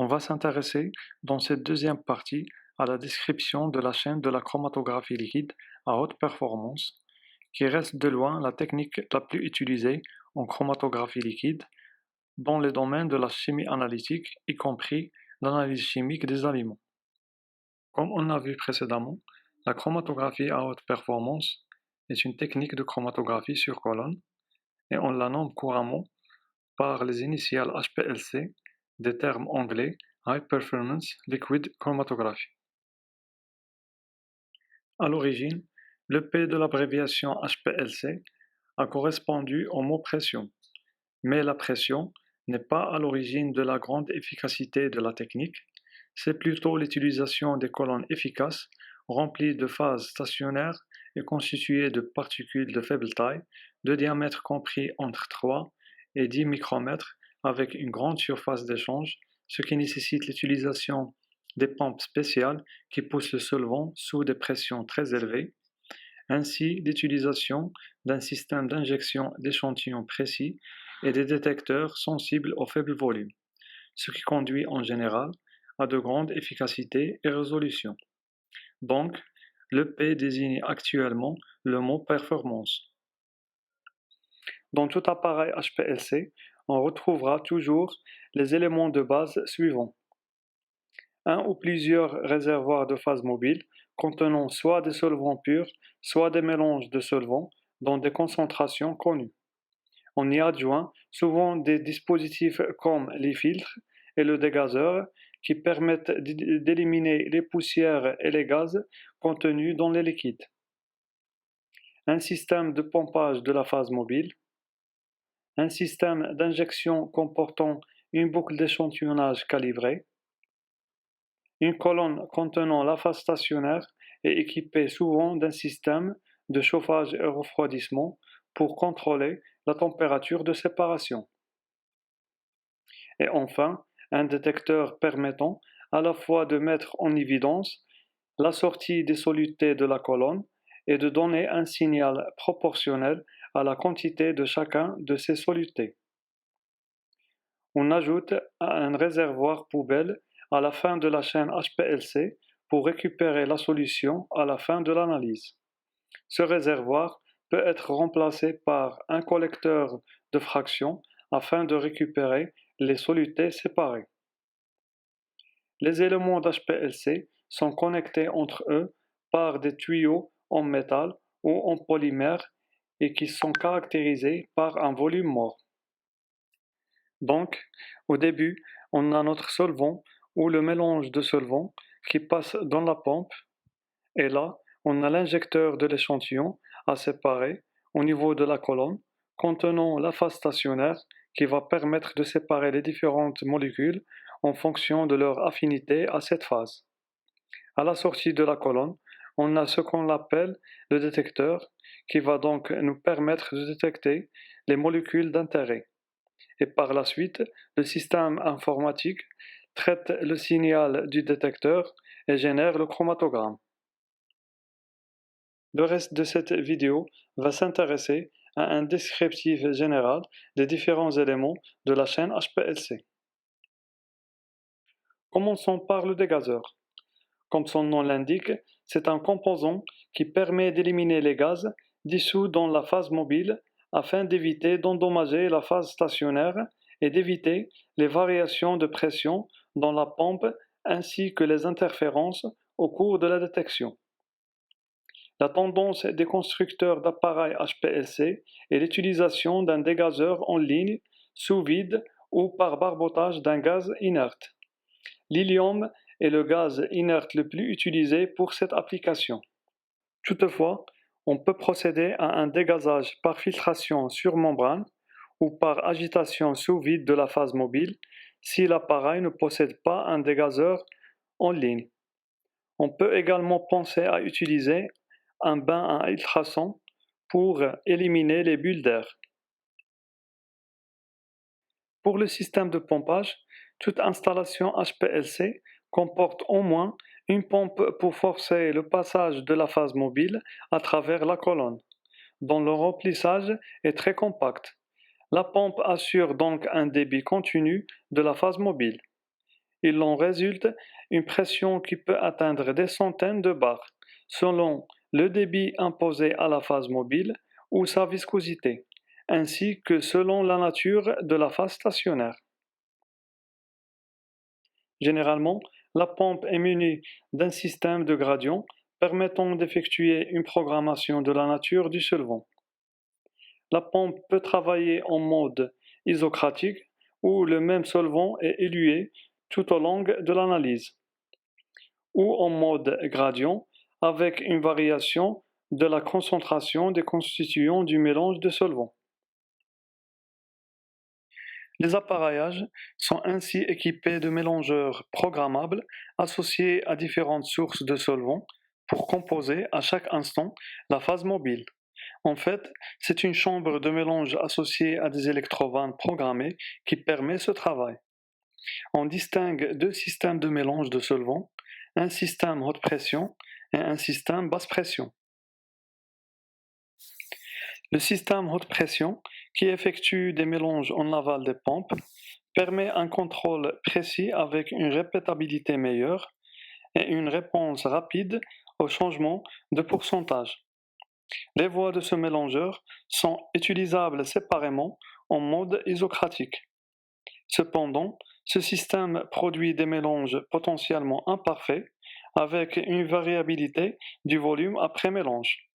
On va s'intéresser dans cette deuxième partie à la description de la chaîne de la chromatographie liquide à haute performance, qui reste de loin la technique la plus utilisée en chromatographie liquide dans les domaines de la chimie analytique, y compris l'analyse chimique des aliments. Comme on a vu précédemment, la chromatographie à haute performance est une technique de chromatographie sur colonne et on la nomme couramment par les initiales HPLC, des termes anglais High Performance Liquid Chromatography. À l'origine, le P de l'abréviation HPLC a correspondu au mot pression, mais la pression n'est pas à l'origine de la grande efficacité de la technique, c'est plutôt l'utilisation des colonnes efficaces remplies de phases stationnaires et constituées de particules de faible taille, de diamètre compris entre 3 et 10 micromètres avec une grande surface d'échange, ce qui nécessite l'utilisation des pompes spéciales qui poussent le solvant sous des pressions très élevées, ainsi l'utilisation d'un système d'injection d'échantillons précis et des détecteurs sensibles au faible volume, ce qui conduit en général à de grandes efficacité et résolution. Donc, le P désigne actuellement le mot performance. Dans tout appareil HPLC, on retrouvera toujours les éléments de base suivants. Un ou plusieurs réservoirs de phase mobile contenant soit des solvants purs, soit des mélanges de solvants dans des concentrations connues. On y adjoint souvent des dispositifs comme les filtres et le dégazeur qui permettent d'éliminer les poussières et les gaz contenus dans les liquides. Un système de pompage de la phase mobile, un système d'injection comportant une boucle d'échantillonnage calibrée, une colonne contenant la phase stationnaire est équipée souvent d'un système de chauffage et refroidissement pour contrôler la température de séparation. Et enfin, un détecteur permettant à la fois de mettre en évidence la sortie des solutés de la colonne et de donner un signal proportionnel à la quantité de chacun de ces solutés. On ajoute un réservoir poubelle à la fin de la chaîne HPLC pour récupérer la solution à la fin de l'analyse. Ce réservoir peut être remplacé par un collecteur de fraction afin de récupérer les solutés séparées. Les éléments d'HPLC sont connectés entre eux par des tuyaux en métal ou en polymère et qui sont caractérisés par un volume mort. Donc, au début, on a notre solvant ou le mélange de solvants qui passe dans la pompe et là, on a l'injecteur de l'échantillon à séparer au niveau de la colonne contenant la phase stationnaire qui va permettre de séparer les différentes molécules en fonction de leur affinité à cette phase. À la sortie de la colonne, on a ce qu'on appelle le détecteur qui va donc nous permettre de détecter les molécules d'intérêt. Et par la suite, le système informatique traite le signal du détecteur et génère le chromatogramme. Le reste de cette vidéo va s'intéresser à un descriptif général des différents éléments de la chaîne HPLC. Commençons par le dégazeur. Comme son nom l'indique, c'est un composant qui permet d'éliminer les gaz dissous dans la phase mobile afin d'éviter d'endommager la phase stationnaire et d'éviter les variations de pression dans la pompe ainsi que les interférences au cours de la détection. La tendance des constructeurs d'appareils HPLC est l'utilisation d'un dégazeur en ligne, sous vide ou par barbotage d'un gaz inerte. L'hélium est le gaz inerte le plus utilisé pour cette application. Toutefois, on peut procéder à un dégazage par filtration sur membrane ou par agitation sous vide de la phase mobile si l'appareil ne possède pas un dégazeur en ligne. On peut également penser à utiliser un bain à ultrasons pour éliminer les bulles d'air. Pour le système de pompage, toute installation HPLC comporte au moins une pompe pour forcer le passage de la phase mobile à travers la colonne, dont le remplissage est très compact. La pompe assure donc un débit continu de la phase mobile. Il en résulte une pression qui peut atteindre des centaines de bars, selon le débit imposé à la phase mobile ou sa viscosité, ainsi que selon la nature de la phase stationnaire. Généralement, la pompe est munie d'un système de gradient permettant d'effectuer une programmation de la nature du solvant. La pompe peut travailler en mode isocratique où le même solvant est élué tout au long de l'analyse, ou en mode gradient avec une variation de la concentration des constituants du mélange de solvants. Les appareillages sont ainsi équipés de mélangeurs programmables associés à différentes sources de solvants pour composer à chaque instant la phase mobile. En fait, c'est une chambre de mélange associée à des électrovannes programmées qui permet ce travail. On distingue deux systèmes de mélange de solvants, un système haute pression et un système basse pression. Le système haute pression, qui effectue des mélanges en aval des pompes, permet un contrôle précis avec une répétabilité meilleure et une réponse rapide aux changements de pourcentage. Les voies de ce mélangeur sont utilisables séparément en mode isocratique. Cependant, ce système produit des mélanges potentiellement imparfaits avec une variabilité du volume après mélange.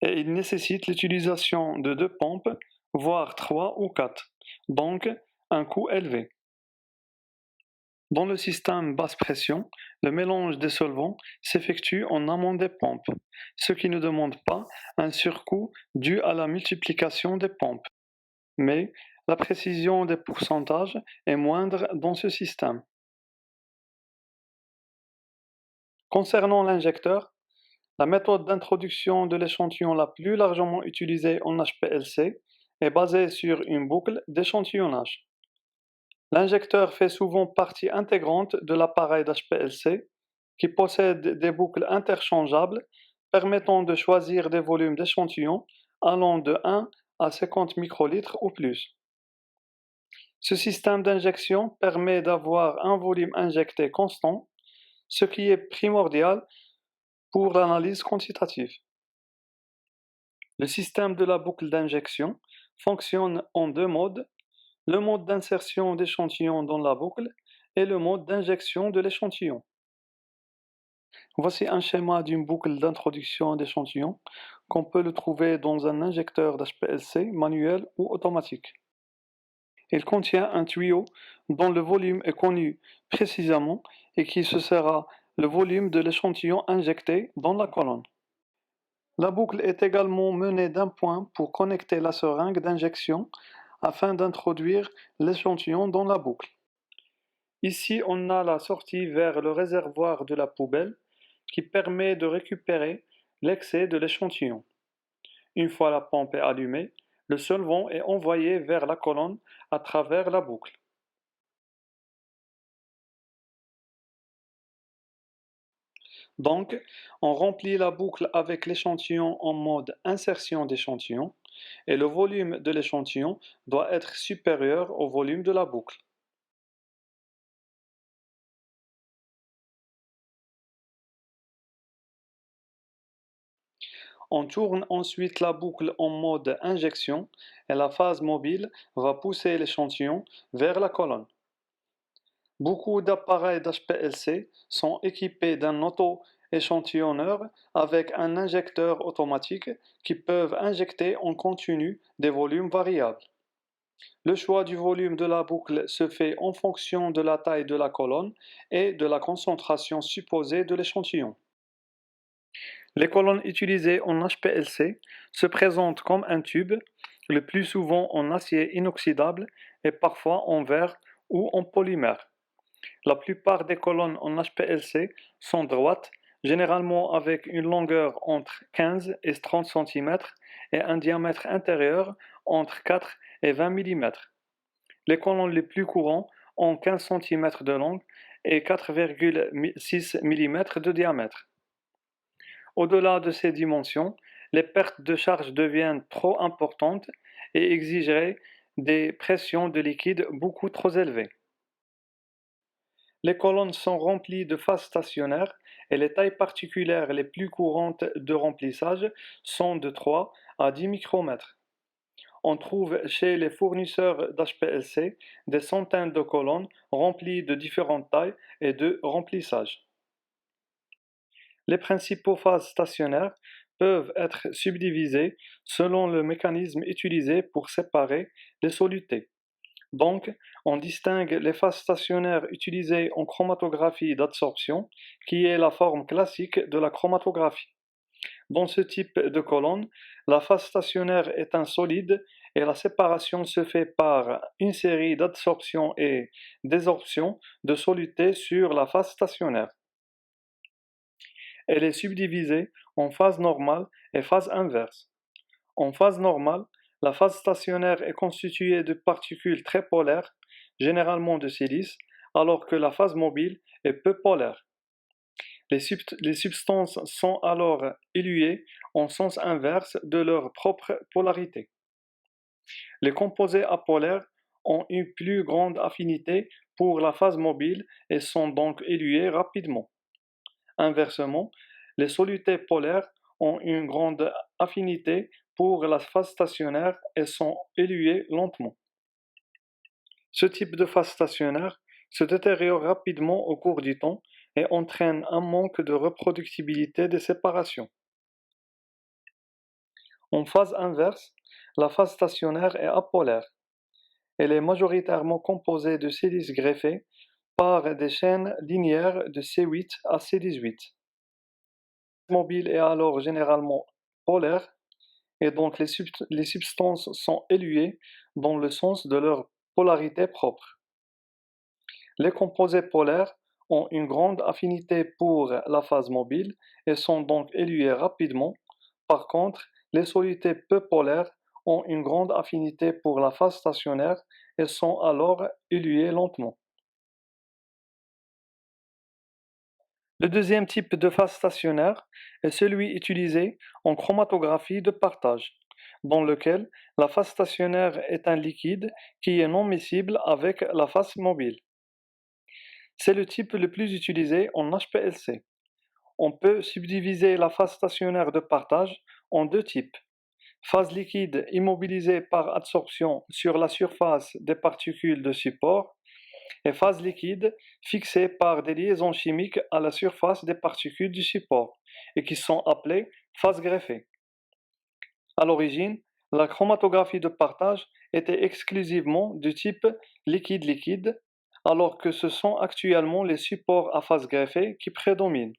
Et il nécessite l'utilisation de deux pompes, voire trois ou quatre, donc un coût élevé. Dans le système basse pression, le mélange des solvants s'effectue en amont des pompes, ce qui ne demande pas un surcoût dû à la multiplication des pompes. Mais la précision des pourcentages est moindre dans ce système. Concernant l'injecteur, la méthode d'introduction de l'échantillon la plus largement utilisée en HPLC est basée sur une boucle d'échantillonnage. L'injecteur fait souvent partie intégrante de l'appareil d'HPLC qui possède des boucles interchangeables permettant de choisir des volumes d'échantillons allant de 1 à 50 microlitres ou plus. Ce système d'injection permet d'avoir un volume injecté constant, ce qui est primordial pour l'analyse quantitative. Le système de la boucle d'injection fonctionne en deux modes, le mode d'insertion d'échantillons dans la boucle et le mode d'injection de l'échantillon. Voici un schéma d'une boucle d'introduction d'échantillons qu'on peut le trouver dans un injecteur d'HPLC manuel ou automatique. Il contient un tuyau dont le volume est connu précisément et qui sera le volume de l'échantillon injecté dans la colonne. La boucle est également menée d'un point pour connecter la seringue d'injection afin d'introduire l'échantillon dans la boucle. Ici, on a la sortie vers le réservoir de la poubelle qui permet de récupérer l'excès de l'échantillon. Une fois la pompe est allumée, le solvant est envoyé vers la colonne à travers la boucle. Donc, on remplit la boucle avec l'échantillon en mode insertion d'échantillon et le volume de l'échantillon doit être supérieur au volume de la boucle. On tourne ensuite la boucle en mode injection et la phase mobile va pousser l'échantillon vers la colonne. Beaucoup d'appareils d'HPLC sont équipés d'un auto-échantillonneur avec un injecteur automatique qui peuvent injecter en continu des volumes variables. Le choix du volume de la boucle se fait en fonction de la taille de la colonne et de la concentration supposée de l'échantillon. Les colonnes utilisées en HPLC se présentent comme un tube, le plus souvent en acier inoxydable et parfois en verre ou en polymère. La plupart des colonnes en HPLC sont droites, généralement avec une longueur entre 15 et 30 cm et un diamètre intérieur entre 4 et 20 mm. Les colonnes les plus courants ont 15 cm de longue et 4,6 mm de diamètre. Au-delà de ces dimensions, les pertes de charge deviennent trop importantes et exigeraient des pressions de liquide beaucoup trop élevées. Les colonnes sont remplies de phases stationnaires et les tailles particulières les plus courantes de remplissage sont de 3 à 10 micromètres. On trouve chez les fournisseurs d'HPLC des centaines de colonnes remplies de différentes tailles et de remplissage. Les principaux phases stationnaires peuvent être subdivisées selon le mécanisme utilisé pour séparer les solutés. Donc, on distingue les phases stationnaires utilisées en chromatographie d'adsorption, qui est la forme classique de la chromatographie. Dans ce type de colonne, la phase stationnaire est un solide et la séparation se fait par une série d'adsorptions et désorptions de solutés sur la phase stationnaire. Elle est subdivisée en phase normale et phase inverse. En phase normale, la phase stationnaire est constituée de particules très polaires, généralement de silice, alors que la phase mobile est peu polaire. Les substances sont alors éluées en sens inverse de leur propre polarité. Les composés apolaires ont une plus grande affinité pour la phase mobile et sont donc élués rapidement. Inversement, les solutés polaires ont une grande affinité pour la phase stationnaire et sont élués lentement. Ce type de phase stationnaire se détériore rapidement au cours du temps et entraîne un manque de reproductibilité des séparations. En phase inverse, la phase stationnaire est apolaire. Elle est majoritairement composée de silice greffé par des chaînes linéaires de C8 à C18. La phase mobile est alors généralement polaire et donc les substances sont éluées dans le sens de leur polarité propre. Les composés polaires ont une grande affinité pour la phase mobile et sont donc élués rapidement. Par contre, les solutés peu polaires ont une grande affinité pour la phase stationnaire et sont alors élués lentement. Le deuxième type de phase stationnaire est celui utilisé en chromatographie de partage, dans lequel la phase stationnaire est un liquide qui est non miscible avec la phase mobile. C'est le type le plus utilisé en HPLC. On peut subdiviser la phase stationnaire de partage en deux types. Phase liquide immobilisée par adsorption sur la surface des particules de support et phase liquide fixée par des liaisons chimiques à la surface des particules du support et qui sont appelées phases greffées. À l'origine, la chromatographie de partage était exclusivement du type liquide-liquide, alors que ce sont actuellement les supports à phase greffée qui prédominent,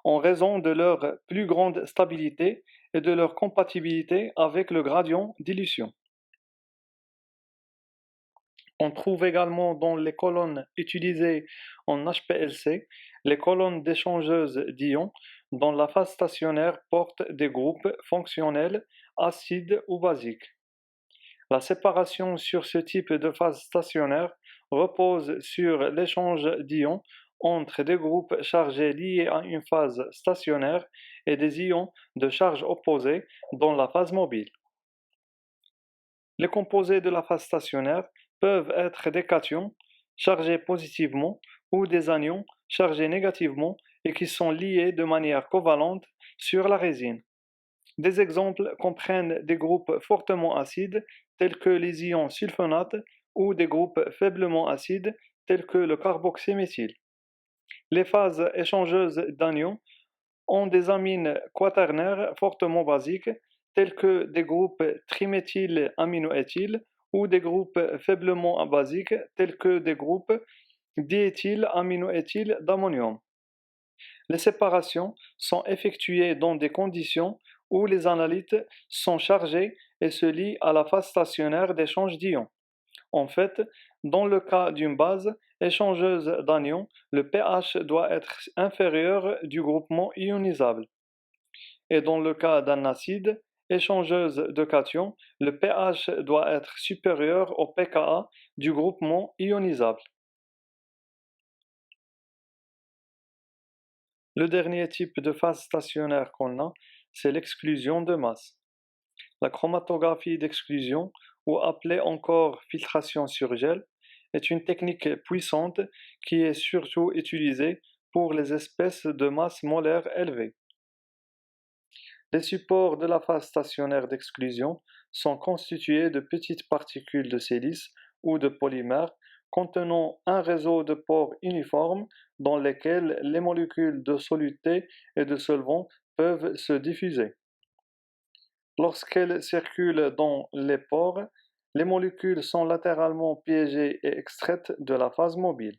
en raison de leur plus grande stabilité et de leur compatibilité avec le gradient dilution. On trouve également dans les colonnes utilisées en HPLC les colonnes d'échangeuses d'ions dont la phase stationnaire porte des groupes fonctionnels acides ou basiques. La séparation sur ce type de phase stationnaire repose sur l'échange d'ions entre des groupes chargés liés à une phase stationnaire et des ions de charge opposée dans la phase mobile. Les composés de la phase stationnaire peuvent être des cations chargés positivement ou des anions chargés négativement et qui sont liés de manière covalente sur la résine. Des exemples comprennent des groupes fortement acides tels que les ions sulfonates ou des groupes faiblement acides tels que le carboxyméthyle. Les phases échangeuses d'anions ont des amines quaternaires fortement basiques tels que des groupes triméthylaminoéthyl ou des groupes faiblement basiques tels que des groupes diéthylaminoéthyl d'ammonium. Les séparations sont effectuées dans des conditions où les analytes sont chargés et se lient à la phase stationnaire d'échange d'ions. En fait, dans le cas d'une base échangeuse d'anions, le pH doit être inférieur du groupement ionisable. Et dans le cas d'un acide échangeuse de cations, le pH doit être supérieur au pKa du groupement ionisable. Le dernier type de phase stationnaire qu'on a, c'est l'exclusion de masse. La chromatographie d'exclusion, ou appelée encore filtration sur gel, est une technique puissante qui est surtout utilisée pour les espèces de masse molaire élevée. Les supports de la phase stationnaire d'exclusion sont constitués de petites particules de silice ou de polymère contenant un réseau de pores uniformes dans lesquels les molécules de soluté et de solvant peuvent se diffuser. Lorsqu'elles circulent dans les pores, les molécules sont latéralement piégées et extraites de la phase mobile.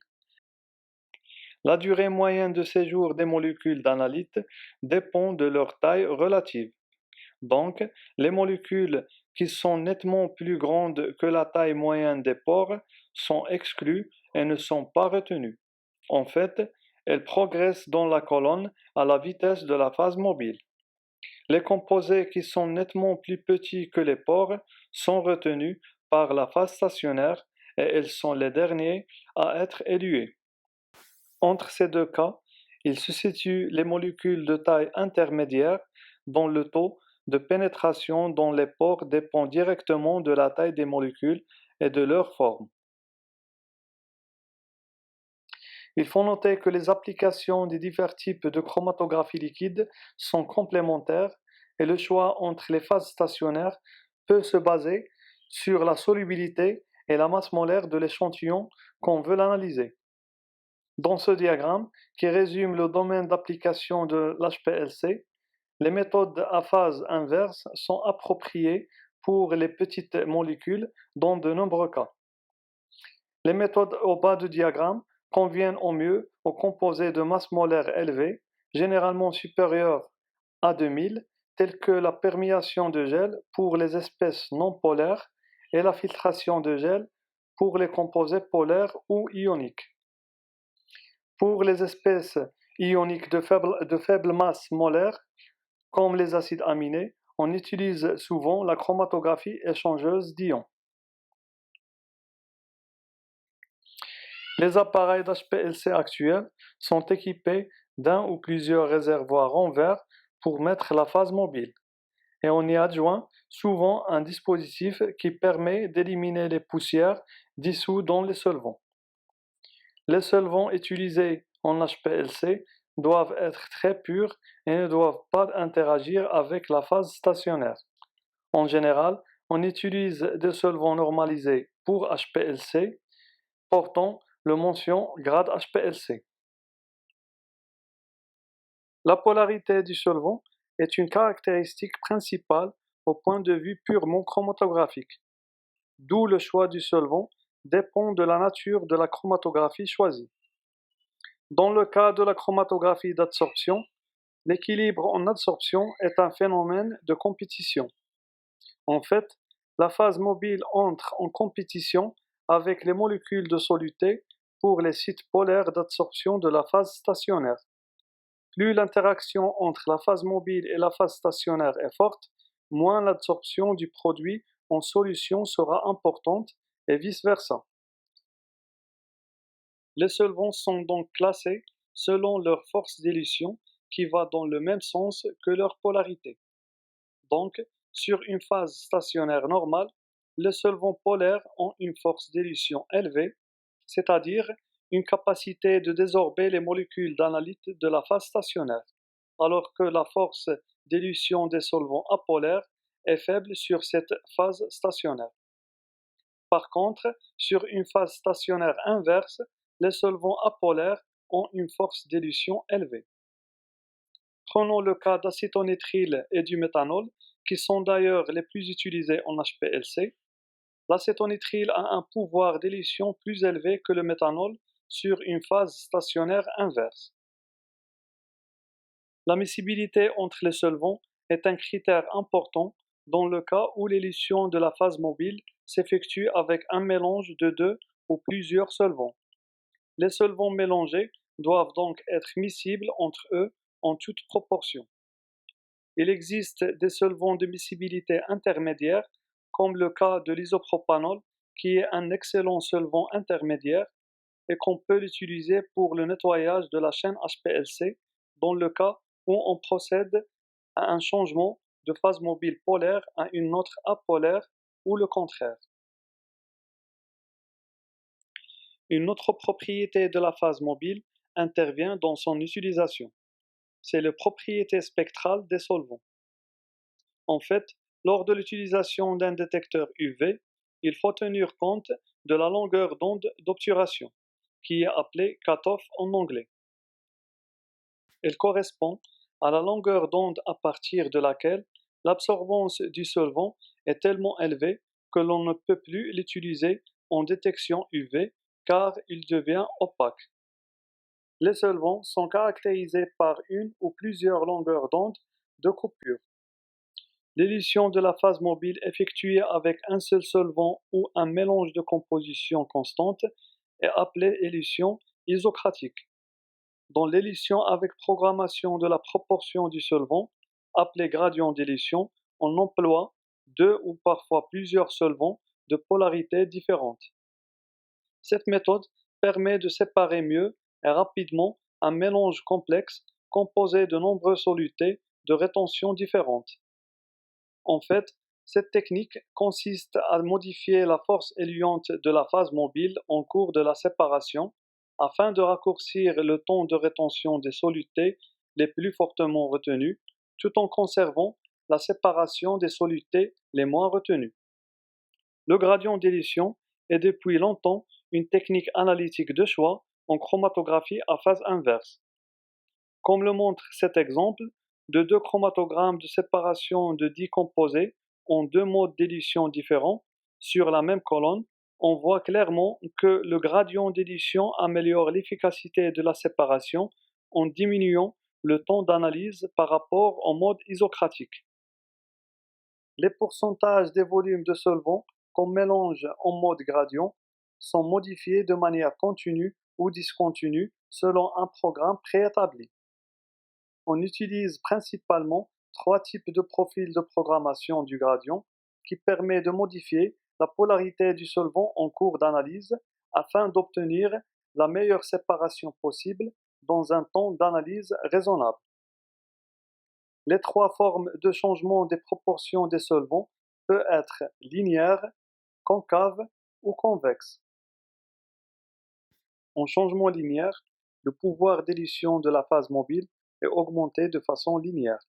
La durée moyenne de séjour des molécules d'analyte dépend de leur taille relative. Donc, les molécules qui sont nettement plus grandes que la taille moyenne des pores sont exclues et ne sont pas retenues. En fait, elles progressent dans la colonne à la vitesse de la phase mobile. Les composés qui sont nettement plus petits que les pores sont retenus par la phase stationnaire et elles sont les derniers à être élués. Entre ces deux cas, il se situent les molécules de taille intermédiaire dont le taux de pénétration dans les pores dépend directement de la taille des molécules et de leur forme. Il faut noter que les applications des divers types de chromatographie liquide sont complémentaires et le choix entre les phases stationnaires peut se baser sur la solubilité et la masse molaire de l'échantillon qu'on veut analyser. Dans ce diagramme, qui résume le domaine d'application de l'HPLC, les méthodes à phase inverse sont appropriées pour les petites molécules dans de nombreux cas. Les méthodes au bas du diagramme conviennent au mieux aux composés de masse molaire élevée, généralement supérieure à 2000, tels que la perméation de gel pour les espèces non polaires et la filtration de gel pour les composés polaires ou ioniques. Pour les espèces ioniques de faible masse molaire, comme les acides aminés, on utilise souvent la chromatographie échangeuse d'ions. Les appareils d'HPLC actuels sont équipés d'un ou plusieurs réservoirs en verre pour mettre la phase mobile, et on y adjoint souvent un dispositif qui permet d'éliminer les poussières dissous dans les solvants. Les solvants utilisés en HPLC doivent être très purs et ne doivent pas interagir avec la phase stationnaire. En général, on utilise des solvants normalisés pour HPLC portant le mention grade HPLC. La polarité du solvant est une caractéristique principale au point de vue purement chromatographique, d'où le choix du solvant dépend de la nature de la chromatographie choisie. Dans le cas de la chromatographie d'adsorption, l'équilibre en adsorption est un phénomène de compétition. En fait, la phase mobile entre en compétition avec les molécules de soluté pour les sites polaires d'adsorption de la phase stationnaire. Plus l'interaction entre la phase mobile et la phase stationnaire est forte, moins l'adsorption du produit en solution sera importante et vice-versa. Les solvants sont donc classés selon leur force d'élution qui va dans le même sens que leur polarité. Donc, sur une phase stationnaire normale, les solvants polaires ont une force d'élution élevée, c'est-à-dire une capacité de désorber les molécules d'analyte de la phase stationnaire, alors que la force d'élution des solvants apolaires est faible sur cette phase stationnaire. Par contre, sur une phase stationnaire inverse, les solvants apolaires ont une force d'élution élevée. Prenons le cas d'acétonitrile et du méthanol, qui sont d'ailleurs les plus utilisés en HPLC. L'acétonitrile a un pouvoir d'élution plus élevé que le méthanol sur une phase stationnaire inverse. La miscibilité entre les solvants est un critère important dans le cas où l'élution de la phase mobile s'effectue avec un mélange de deux ou plusieurs solvants. Les solvants mélangés doivent donc être miscibles entre eux en toute proportion. Il existe des solvants de miscibilité intermédiaire, comme le cas de l'isopropanol, qui est un excellent solvant intermédiaire et qu'on peut l'utiliser pour le nettoyage de la chaîne HPLC dans le cas où on procède à un changement de phase mobile polaire à une autre apolaire ou le contraire. Une autre propriété de la phase mobile intervient dans son utilisation. C'est la propriété spectrale des solvants. En fait, lors de l'utilisation d'un détecteur UV, il faut tenir compte de la longueur d'onde d'obturation, qui est appelée cutoff en anglais. Elle correspond à la longueur d'onde à partir de laquelle l'absorbance du solvant est tellement élevée que l'on ne peut plus l'utiliser en détection UV car il devient opaque. Les solvants sont caractérisés par une ou plusieurs longueurs d'onde de coupure. L'élution de la phase mobile effectuée avec un seul solvant ou un mélange de composition constante est appelée élution isocratique. Dans l'élution avec programmation de la proportion du solvant, appelée gradient d'élution, on emploie deux ou parfois plusieurs solvants de polarités différentes. Cette méthode permet de séparer mieux et rapidement un mélange complexe composé de nombreuses solutés de rétention différentes. En fait, cette technique consiste à modifier la force éluante de la phase mobile en cours de la séparation afin de raccourcir le temps de rétention des solutés les plus fortement retenues, tout en conservant la séparation des solutés les moins retenues. Le gradient d'élution est depuis longtemps une technique analytique de choix en chromatographie à phase inverse. Comme le montre cet exemple, de deux chromatogrammes de séparation de 10 composés en deux modes d'élution différents sur la même colonne, on voit clairement que le gradient d'élution améliore l'efficacité de la séparation en diminuant le temps d'analyse par rapport au mode isocratique. Les pourcentages des volumes de solvant qu'on mélange en mode gradient sont modifiés de manière continue ou discontinue selon un programme préétabli. On utilise principalement trois types de profils de programmation du gradient qui permet de modifier la polarité du solvant en cours d'analyse afin d'obtenir la meilleure séparation possible dans un temps d'analyse raisonnable. Les trois formes de changement des proportions des solvants peuvent être linéaire, concave ou convexe. En changement linéaire, le pouvoir d'élution de la phase mobile est augmenté de façon linéaire.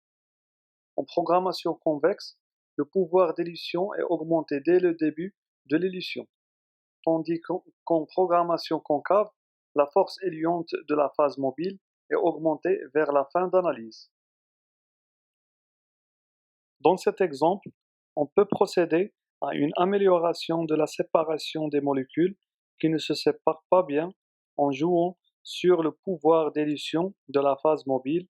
En programmation convexe, le pouvoir d'élution est augmenté dès le début de l'élution, tandis qu'en programmation concave, la force éluante de la phase mobile est augmentée vers la fin d'analyse. Dans cet exemple, on peut procéder à une amélioration de la séparation des molécules qui ne se séparent pas bien en jouant sur le pouvoir d'élution de la phase mobile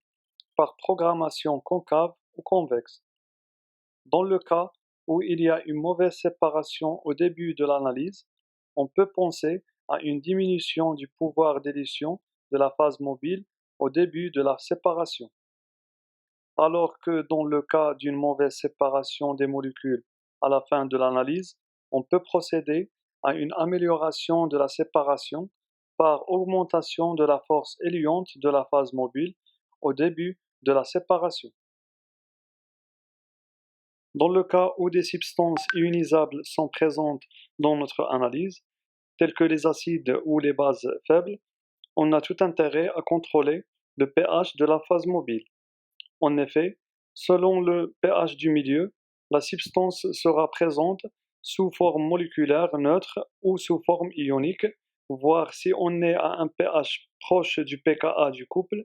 par programmation concave ou convexe. Dans le cas où il y a une mauvaise séparation au début de l'analyse, on peut penser à une diminution du pouvoir d'élution de la phase mobile au début de la séparation. Alors que dans le cas d'une mauvaise séparation des molécules à la fin de l'analyse, on peut procéder à une amélioration de la séparation par augmentation de la force éluante de la phase mobile au début de la séparation. Dans le cas où des substances ionisables sont présentes dans notre analyse, telles que les acides ou les bases faibles, on a tout intérêt à contrôler le pH de la phase mobile. En effet, selon le pH du milieu, la substance sera présente sous forme moléculaire neutre ou sous forme ionique, voire si on est à un pH proche du pKa du couple,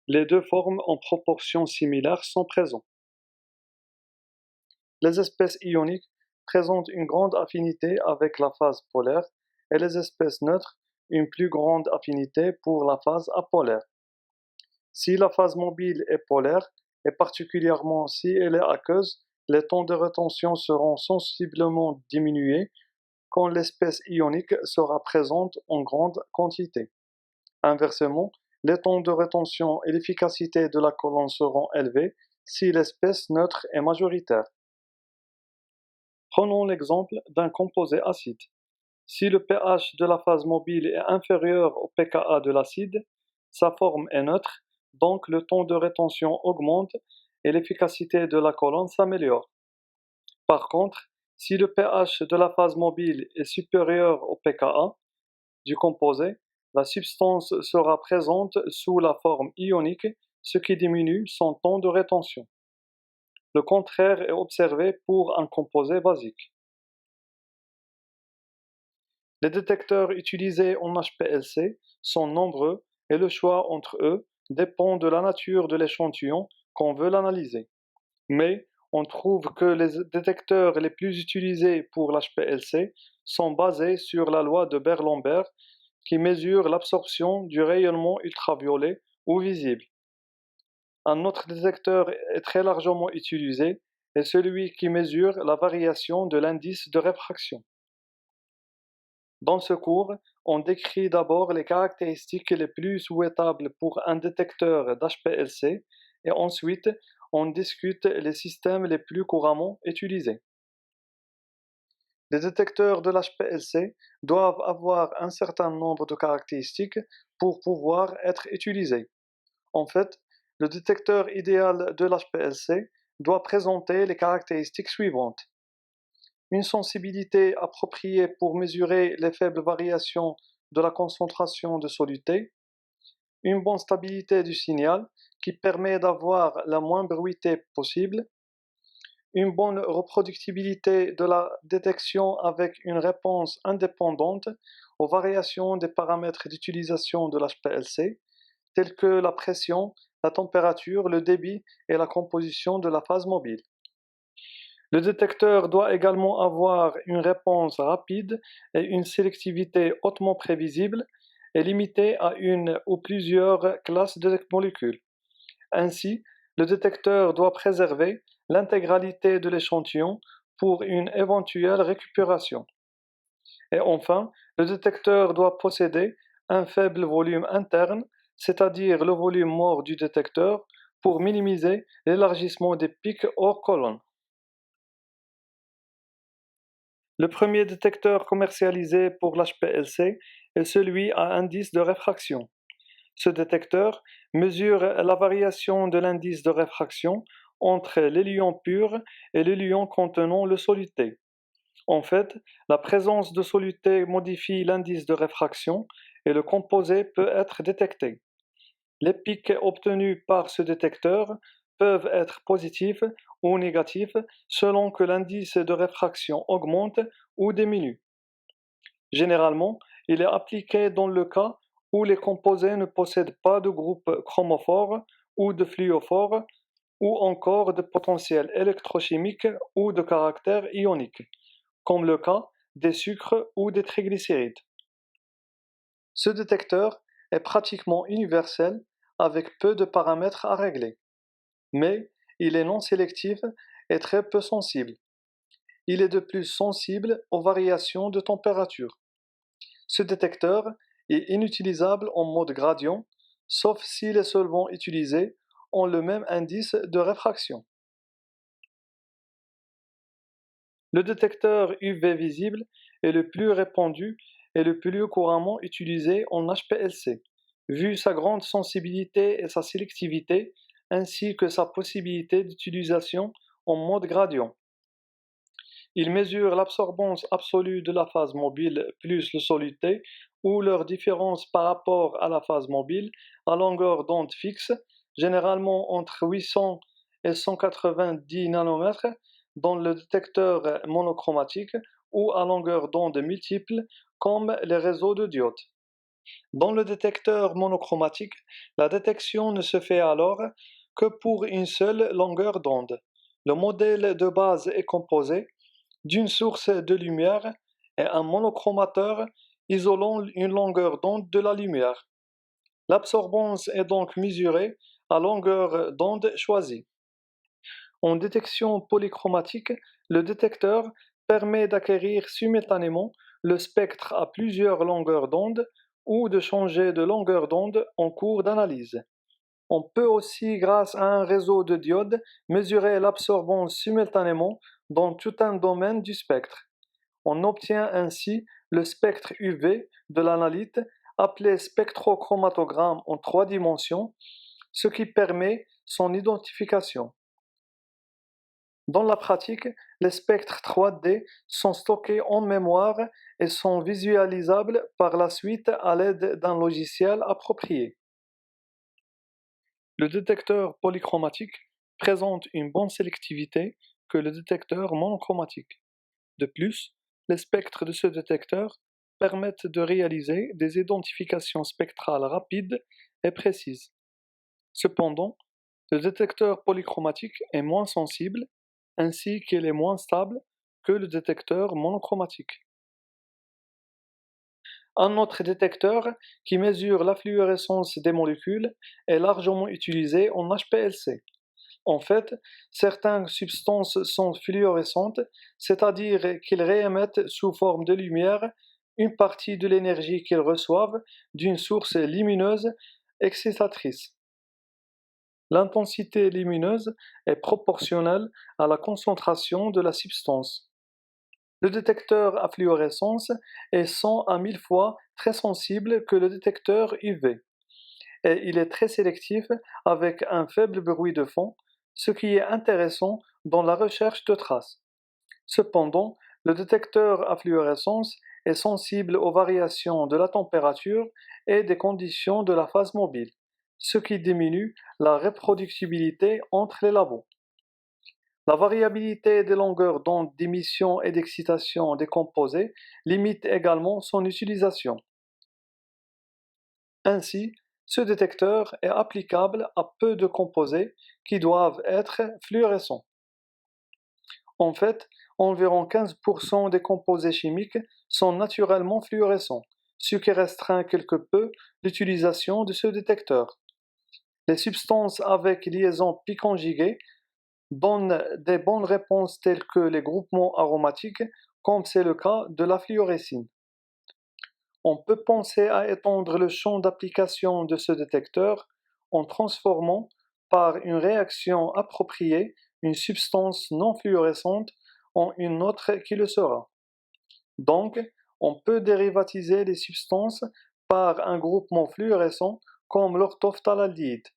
les deux formes en proportion similaire sont présentes. Les espèces ioniques présentent une grande affinité avec la phase polaire et les espèces neutres une plus grande affinité pour la phase apolaire. Si la phase mobile est polaire, et particulièrement si elle est aqueuse, les temps de rétention seront sensiblement diminués quand l'espèce ionique sera présente en grande quantité. Inversement, les temps de rétention et l'efficacité de la colonne seront élevés si l'espèce neutre est majoritaire. Prenons l'exemple d'un composé acide. Si le pH de la phase mobile est inférieur au pKa de l'acide, sa forme est neutre, donc le temps de rétention augmente et l'efficacité de la colonne s'améliore. Par contre, si le pH de la phase mobile est supérieur au pKa, du composé, la substance sera présente sous la forme ionique, ce qui diminue son temps de rétention. Le contraire est observé pour un composé basique. Les détecteurs utilisés en HPLC sont nombreux et le choix entre eux dépend de la nature de l'échantillon qu'on veut analyser. Mais on trouve que les détecteurs les plus utilisés pour l'HPLC sont basés sur la loi de Beer-Lambert qui mesure l'absorption du rayonnement ultraviolet ou visible. Un autre détecteur est très largement utilisé est celui qui mesure la variation de l'indice de réfraction. Dans ce cours, on décrit d'abord les caractéristiques les plus souhaitables pour un détecteur d'HPLC et ensuite on discute les systèmes les plus couramment utilisés. Les détecteurs de l'HPLC doivent avoir un certain nombre de caractéristiques pour pouvoir être utilisés. En fait, le détecteur idéal de l'HPLC doit présenter les caractéristiques suivantes. Une sensibilité appropriée pour mesurer les faibles variations de la concentration de soluté, une bonne stabilité du signal qui permet d'avoir la moins bruité possible, une bonne reproductibilité de la détection avec une réponse indépendante aux variations des paramètres d'utilisation de l'HPLC, tels que la pression, la température, le débit et la composition de la phase mobile. Le détecteur doit également avoir une réponse rapide et une sélectivité hautement prévisible et limitée à une ou plusieurs classes de molécules. Ainsi, le détecteur doit préserver l'intégralité de l'échantillon pour une éventuelle récupération. Et enfin, le détecteur doit posséder un faible volume interne, c'est-à-dire le volume mort du détecteur, pour minimiser l'élargissement des pics hors colonne. Le premier détecteur commercialisé pour l'HPLC est celui à indice de réfraction. Ce détecteur mesure la variation de l'indice de réfraction entre les ions purs et les ions contenant le soluté. En fait, la présence de soluté modifie l'indice de réfraction et le composé peut être détecté. Les pics obtenus par ce détecteur peuvent être positifs ou négatifs selon que l'indice de réfraction augmente ou diminue. Généralement, il est appliqué dans le cas où les composés ne possèdent pas de groupe chromophore ou de fluophore ou encore de potentiel électrochimique ou de caractère ionique, comme le cas des sucres ou des triglycérides. Ce détecteur est pratiquement universel avec peu de paramètres à régler, mais il est non sélectif et très peu sensible. Il est de plus sensible aux variations de température. Ce détecteur est inutilisable en mode gradient, sauf si les solvants utilisés ont le même indice de réfraction. Le détecteur UV visible est le plus répandu et le plus couramment utilisé en HPLC, vu sa grande sensibilité et sa sélectivité, ainsi que sa possibilité d'utilisation en mode gradient. Il mesure l'absorbance absolue de la phase mobile plus le soluté ou leur différence par rapport à la phase mobile à longueur d'onde fixe, généralement entre 800 et 190 nanomètres dans le détecteur monochromatique ou à longueur d'onde multiple comme les réseaux de diodes. Dans le détecteur monochromatique, la détection ne se fait alors que pour une seule longueur d'onde. Le modèle de base est composé d'une source de lumière et un monochromateur isolant une longueur d'onde de la lumière. L'absorbance est donc mesurée à longueur d'onde choisie. En détection polychromatique, le détecteur permet d'acquérir simultanément le spectre à plusieurs longueurs d'onde ou de changer de longueur d'onde en cours d'analyse. On peut aussi, grâce à un réseau de diodes, mesurer l'absorbance simultanément dans tout un domaine du spectre. On obtient ainsi le spectre UV de l'analyte, appelé spectrochromatogramme en 3 dimensions, ce qui permet son identification. Dans la pratique, les spectres 3D sont stockés en mémoire et sont visualisables par la suite à l'aide d'un logiciel approprié. Le détecteur polychromatique présente une bonne sélectivité que le détecteur monochromatique. De plus, les spectres de ce détecteur permettent de réaliser des identifications spectrales rapides et précises. Cependant, le détecteur polychromatique est moins sensible ainsi qu'il est moins stable que le détecteur monochromatique. Un autre détecteur qui mesure la fluorescence des molécules est largement utilisé en HPLC. En fait, certaines substances sont fluorescentes, c'est-à-dire qu'ils réémettent sous forme de lumière une partie de l'énergie qu'ils reçoivent d'une source lumineuse excitatrice. L'intensité lumineuse est proportionnelle à la concentration de la substance. Le détecteur à fluorescence est 100 à 1000 fois très sensible que le détecteur UV et il est très sélectif avec un faible bruit de fond, ce qui est intéressant dans la recherche de traces. Cependant, le détecteur à fluorescence est sensible aux variations de la température et des conditions de la phase mobile, ce qui diminue la reproductibilité entre les labos. La variabilité des longueurs d'onde d'émission et d'excitation des composés limite également son utilisation. Ainsi, ce détecteur est applicable à peu de composés qui doivent être fluorescents. En fait, environ 15% des composés chimiques sont naturellement fluorescents, ce qui restreint quelque peu l'utilisation de ce détecteur. Les substances avec liaison pi-conjuguée donnent des bonnes réponses telles que les groupements aromatiques, comme c'est le cas de la fluorescine. On peut penser à étendre le champ d'application de ce détecteur en transformant par une réaction appropriée une substance non fluorescente en une autre qui le sera. Donc, on peut dérivatiser les substances par un groupement fluorescent comme l'orthophthalaldéhyde.